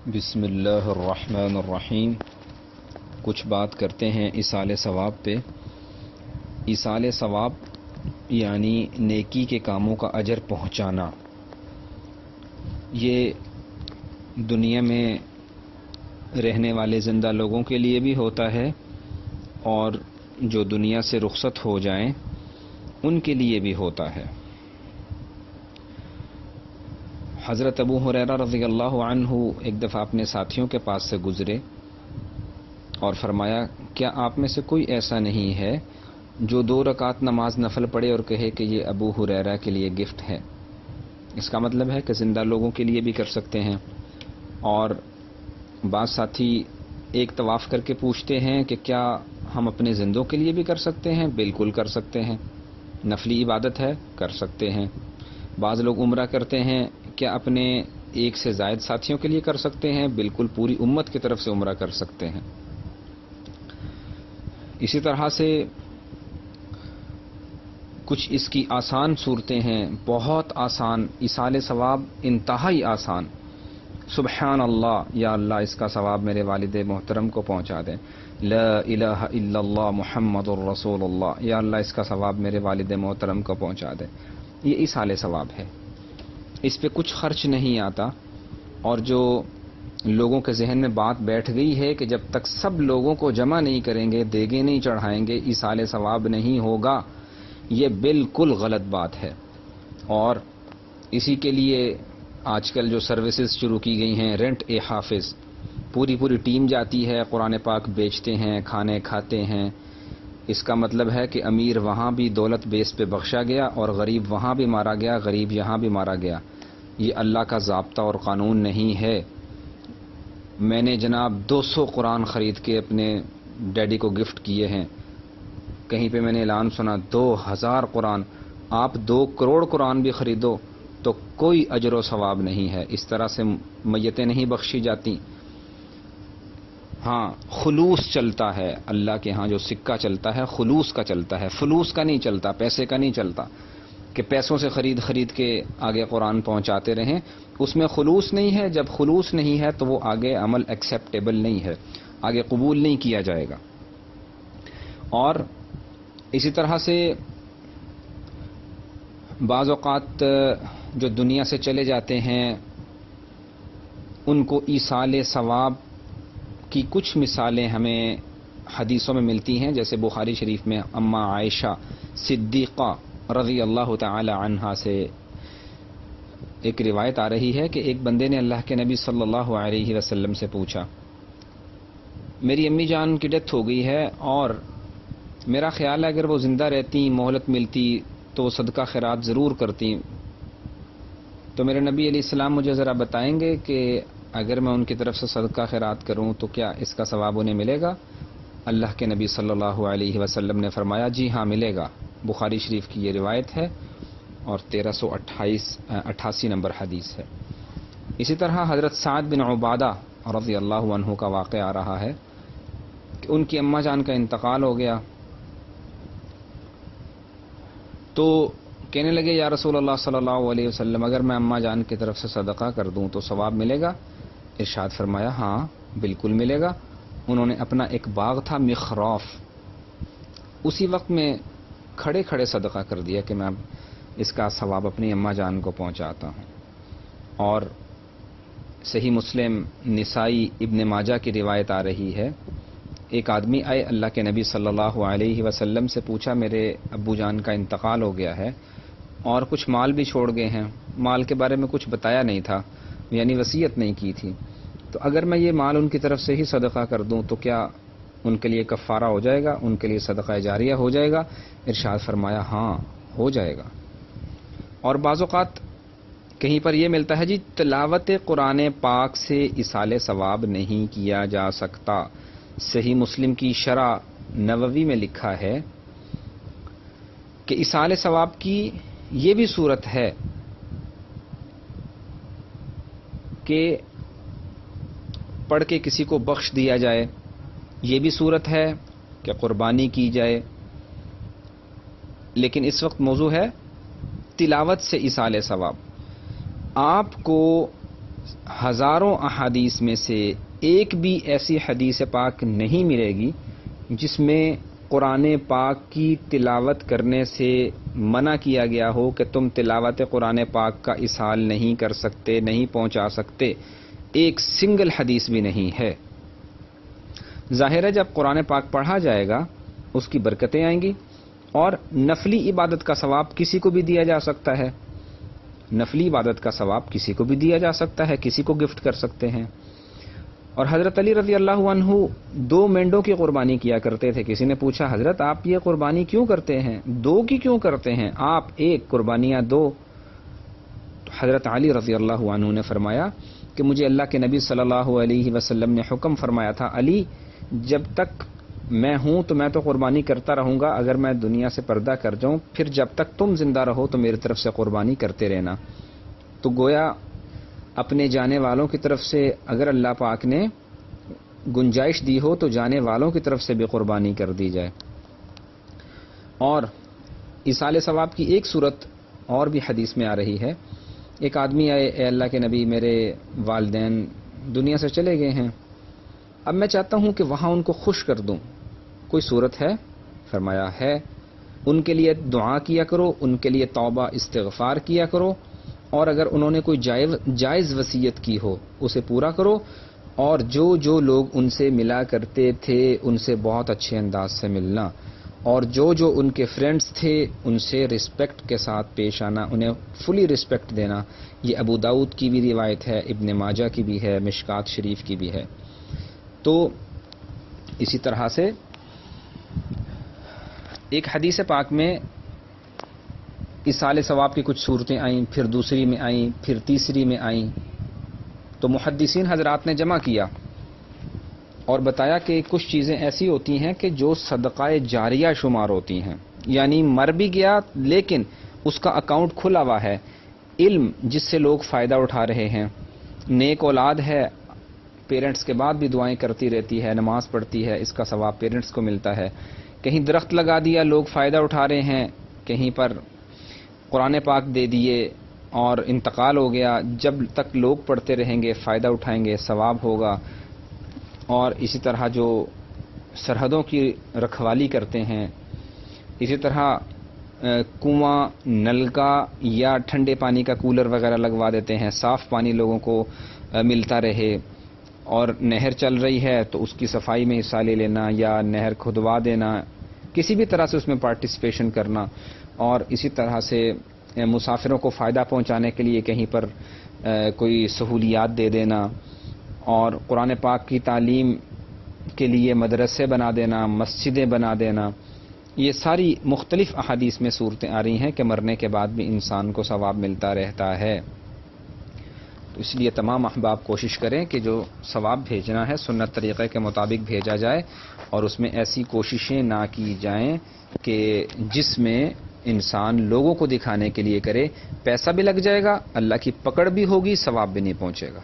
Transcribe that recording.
بسم اللہ الرحمن الرحیم۔ کچھ بات کرتے ہیں ایصال ثواب پہ۔ ایصال ثواب یعنی نیکی کے کاموں کا اجر پہنچانا۔ یہ دنیا میں رہنے والے زندہ لوگوں کے لیے بھی ہوتا ہے اور جو دنیا سے رخصت ہو جائیں ان کے لیے بھی ہوتا ہے۔ حضرت ابو ہریرہ رضی اللہ عنہ ایک دفعہ اپنے ساتھیوں کے پاس سے گزرے اور فرمایا، کیا آپ میں سے کوئی ایسا نہیں ہے جو 2 رکعت نماز نفل پڑھے اور کہے کہ یہ ابو ہریرہ کے لیے گفٹ ہے؟ اس کا مطلب ہے کہ زندہ لوگوں کے لیے بھی کر سکتے ہیں۔ اور بعض ساتھی ایک طواف کر کے پوچھتے ہیں کہ کیا ہم اپنے زندوں کے لیے بھی کر سکتے ہیں؟ بالکل کر سکتے ہیں، نفلی عبادت ہے، کر سکتے ہیں۔ بعض لوگ عمرہ کرتے ہیں، کیا اپنے ایک سے زائد ساتھیوں کے لیے کر سکتے ہیں؟ بالکل پوری امت کی طرف سے عمرہ کر سکتے ہیں۔ اسی طرح سے کچھ اس کی آسان صورتیں ہیں، بہت آسان، ایصال ثواب انتہائی آسان۔ سبحان اللہ، یا اللہ اس کا ثواب میرے والد محترم کو پہنچا دیں۔ لا الہ الا اللہ محمد الرسول اللہ، یا اللہ اس کا ثواب میرے والد محترم کو پہنچا دیں۔ یہ ایصال ثواب ہے، اس پہ کچھ خرچ نہیں آتا۔ اور جو لوگوں کے ذہن میں بات بیٹھ گئی ہے کہ جب تک سب لوگوں کو جمع نہیں کریں گے، دیگیں نہیں چڑھائیں گے، ایصال ثواب نہیں ہوگا، یہ بالکل غلط بات ہے۔ اور اسی کے لیے آج کل جو سروسز شروع کی گئی ہیں، رینٹ اے حافظ، پوری ٹیم جاتی ہے، قرآن پاک بیچتے ہیں، کھانے کھاتے ہیں۔ اس کا مطلب ہے کہ امیر وہاں بھی دولت بیس پہ بخشا گیا اور غریب وہاں بھی مارا گیا، غریب یہاں بھی مارا گیا۔ یہ اللہ کا ضابطہ اور قانون نہیں ہے۔ میں نے جناب 200 قرآن خرید کے اپنے ڈیڈی کو گفٹ کیے ہیں۔ کہیں پہ میں نے اعلان سنا 2000 قرآن، آپ 2 کروڑ قرآن بھی خریدو تو کوئی اجر و ثواب نہیں ہے۔ اس طرح سے میتیں نہیں بخشی جاتی۔ ہاں، خلوص چلتا ہے اللہ کے ہاں، جو سکہ چلتا ہے خلوص کا چلتا ہے، فلوس کا نہیں چلتا، پیسے کا نہیں چلتا کہ پیسوں سے خرید کے آگے قرآن پہنچاتے رہیں۔ اس میں خلوص نہیں ہے۔ جب خلوص نہیں ہے تو وہ آگے عمل ایکسیپٹیبل نہیں ہے، آگے قبول نہیں کیا جائے گا۔ اور اسی طرح سے بعض اوقات جو دنیا سے چلے جاتے ہیں ان کو ایصال ثواب کی کچھ مثالیں ہمیں حدیثوں میں ملتی ہیں، جیسے بخاری شریف میں اماں عائشہ صدیقہ رضی اللہ تعالی عنہا سے ایک روایت آ رہی ہے کہ ایک بندے نے اللہ کے نبی صلی اللہ علیہ وسلم سے پوچھا، میری امی جان کی ڈیتھ ہو گئی ہے اور میرا خیال ہے اگر وہ زندہ رہتی، مہلت ملتی تو وہ صدقہ خیرات ضرور کرتی، تو میرے نبی علیہ السلام مجھے ذرا بتائیں گے کہ اگر میں ان کی طرف سے صدقہ خیرات کروں تو کیا اس کا ثواب انہیں ملے گا؟ اللہ کے نبی صلی اللہ علیہ وسلم نے فرمایا، جی ہاں ملے گا۔ بخاری شریف کی یہ روایت ہے اور 1388 نمبر حدیث ہے۔ اسی طرح حضرت سعد بن عبادہ رضی اللہ عنہ کا واقعہ آ رہا ہے کہ ان کی اماں جان کا انتقال ہو گیا، تو کہنے لگے، یا رسول اللہ صلی اللہ علیہ وسلم، اگر میں اماں جان کی طرف سے صدقہ کر دوں تو ثواب ملے گا؟ ارشاد فرمایا، ہاں بالکل ملے گا۔ انہوں نے اپنا ایک باغ تھا مخراف، اسی وقت میں کھڑے صدقہ کر دیا کہ میں اس کا ثواب اپنی اماں جان کو پہنچاتا ہوں۔ اور صحیح مسلم، نسائی، ابن ماجہ کی روایت آ رہی ہے، ایک آدمی آئے اللہ کے نبی صلی اللہ علیہ وسلم سے پوچھا، میرے ابو جان کا انتقال ہو گیا ہے اور کچھ مال بھی چھوڑ گئے ہیں، مال کے بارے میں کچھ بتایا نہیں تھا، یعنی وصیت نہیں کی تھی، تو اگر میں یہ مال ان کی طرف سے ہی صدقہ کر دوں تو کیا ان کے لیے کفارہ ہو جائے گا، ان کے لیے صدقہ جاریہ ہو جائے گا؟ ارشاد فرمایا، ہاں ہو جائے گا۔ اور بعض اوقات کہیں پر یہ ملتا ہے، جی تلاوت قرآن پاک سے ایصال ثواب نہیں کیا جا سکتا۔ صحیح مسلم کی شرح نووی میں لکھا ہے کہ ایصال ثواب کی یہ بھی صورت ہے کہ پڑھ کے کسی کو بخش دیا جائے، یہ بھی صورت ہے کہ قربانی کی جائے، لیکن اس وقت موضوع ہے تلاوت سے ایصال ثواب۔ آپ کو ہزاروں احادیث میں سے ایک بھی ایسی حدیث پاک نہیں ملے گی جس میں قرآن پاک کی تلاوت کرنے سے منع کیا گیا ہو کہ تم تلاوت قرآن پاک کا اسہال نہیں کر سکتے، نہیں پہنچا سکتے. ایک سنگل حدیث بھی نہیں ہے. ظاہر ہے جب قرآن پاک پڑھا جائے گا اس کی برکتیں آئیں گی، اور نفلی عبادت کا ثواب کسی کو بھی دیا جا سکتا ہے. نفلی عبادت کا ثواب کسی کو بھی دیا جا سکتا ہے، کسی کو گفٹ کر سکتے ہیں. اور حضرت علی رضی اللہ عنہ 2 مینڈوں کی قربانی کیا کرتے تھے. کسی نے پوچھا حضرت آپ یہ قربانی کیوں کرتے ہیں، 2 کی کیوں کرتے ہیں، آپ 1 قربانیاں 2؟ تو حضرت علی رضی اللہ عنہ نے فرمایا کہ مجھے اللہ کے نبی صلی اللہ علیہ وسلم نے حکم فرمایا تھا، علی جب تک میں ہوں تو میں تو قربانی کرتا رہوں گا، اگر میں دنیا سے پردہ کر جاؤں پھر جب تک تم زندہ رہو تو میری طرف سے قربانی کرتے رہنا. تو گویا اپنے جانے والوں کی طرف سے اگر اللہ پاک نے گنجائش دی ہو تو جانے والوں کی طرف سے بھی قربانی کر دی جائے. اور ایصال ثواب کی ایک صورت اور بھی حدیث میں آ رہی ہے. ایک آدمی آئے، اے اللہ کے نبی میرے والدین دنیا سے چلے گئے ہیں، اب میں چاہتا ہوں کہ وہاں ان کو خوش کر دوں، کوئی صورت ہے؟ فرمایا ہے. ان کے لیے دعا کیا کرو، ان کے لیے توبہ استغفار کیا کرو، اور اگر انہوں نے کوئی جائز وصیت کی ہو اسے پورا کرو، اور جو لوگ ان سے ملا کرتے تھے ان سے بہت اچھے انداز سے ملنا، اور جو ان کے فرینڈز تھے ان سے رسپیکٹ کے ساتھ پیش آنا، انہیں فلی رسپیکٹ دینا. یہ ابو داؤد کی بھی روایت ہے، ابن ماجہ کی بھی ہے، مشکات شریف کی بھی ہے. تو اسی طرح سے ایک حدیث پاک میں ایصال ثواب کی کچھ صورتیں آئیں، پھر دوسری میں آئیں، پھر تیسری میں آئیں. تو محدثین حضرات نے جمع کیا اور بتایا کہ کچھ چیزیں ایسی ہوتی ہیں کہ جو صدقہ جاریہ شمار ہوتی ہیں، یعنی مر بھی گیا لیکن اس کا اکاؤنٹ کھلا ہوا ہے. علم جس سے لوگ فائدہ اٹھا رہے ہیں، نیک اولاد ہے، پیرنٹس کے بعد بھی دعائیں کرتی رہتی ہے، نماز پڑھتی ہے، اس کا ثواب پیرنٹس کو ملتا ہے. کہیں درخت لگا دیا، لوگ فائدہ اٹھا رہے ہیں، کہیں پر قرآن پاک دے دیے اور انتقال ہو گیا، جب تک لوگ پڑھتے رہیں گے فائدہ اٹھائیں گے، ثواب ہوگا. اور اسی طرح جو سرحدوں کی رکھوالی کرتے ہیں، اسی طرح کنواں، نلکا یا ٹھنڈے پانی کا کولر وغیرہ لگوا دیتے ہیں، صاف پانی لوگوں کو ملتا رہے. اور نہر چل رہی ہے تو اس کی صفائی میں حصہ لے لینا، یا نہر کھدوا دینا، کسی بھی طرح سے اس میں پارٹیسپیشن کرنا. اور اسی طرح سے مسافروں کو فائدہ پہنچانے کے لیے کہیں پر کوئی سہولیات دے دینا، اور قرآن پاک کی تعلیم کے لیے مدرسے بنا دینا، مسجدیں بنا دینا. یہ ساری مختلف احادیث میں صورتیں آ رہی ہیں کہ مرنے کے بعد بھی انسان کو ثواب ملتا رہتا ہے. تو اس لیے تمام احباب کوشش کریں کہ جو ثواب بھیجنا ہے سنت طریقے کے مطابق بھیجا جائے، اور اس میں ایسی کوششیں نہ کی جائیں کہ جس میں انسان لوگوں کو دکھانے کے لیے کرے. پیسہ بھی لگ جائے گا، اللہ کی پکڑ بھی ہوگی، ثواب بھی نہیں پہنچے گا.